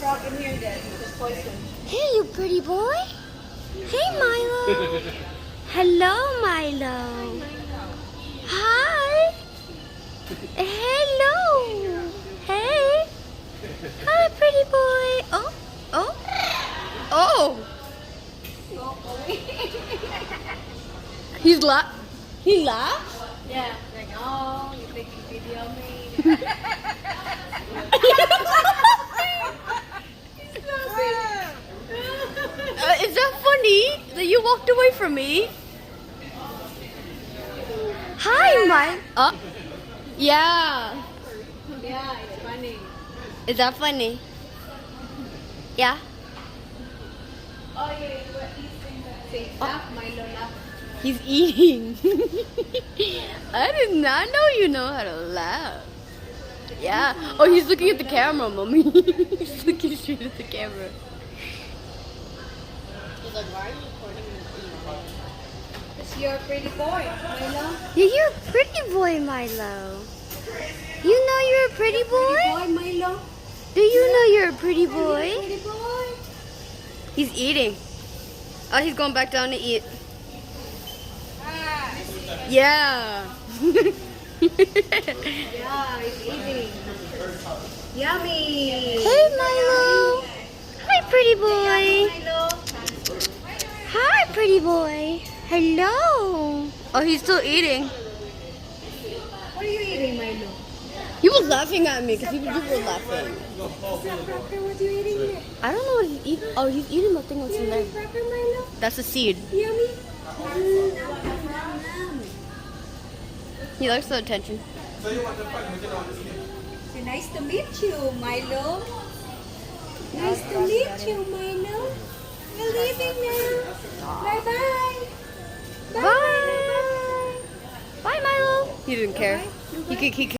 frog in here that is poison. Hey, you pretty boy. Hey, Milo. Hello, Milo. Hi. Hello. Hey. Hi, pretty boy. Oh, oh, oh. He laughs? Yeah, like, oh, you think you video me? Is that funny that you walked away from me? Hi, Mike. Oh, yeah. Yeah, it's funny. Is that funny? Yeah. Oh, yeah, what these things are. Say, laugh, Milo, laugh. He's eating. I did not know you know how to laugh. Yeah. Oh, he's looking at the camera, mommy. He's looking straight at the camera. He's like, why are you recording me? Because you're a pretty boy, Milo. Yeah, you're a pretty boy, Milo. You know you're a pretty boy? Pretty boy, Milo. Do you know you're a pretty Are you a boy? pretty boy? He's eating. Oh, he's going back down to eat. Ah, Yeah. yeah, he's eating. Yummy. Hey, Milo. Hi, pretty boy. Milo. Hi, pretty boy. Hello. Oh, he's still eating. What are you eating, Milo? He was laughing at me because you were laughing. Is that cracker? What are you eating there? I don't know what he's eating. Oh, he's eating the thing that's in there. Cracker, Milo? That's a seed. Yummy. He likes the attention. Say nice to meet you, Milo. Nice to meet you, Milo. We're leaving now. Bye-bye. Bye. Bye, Milo. He didn't care. He could.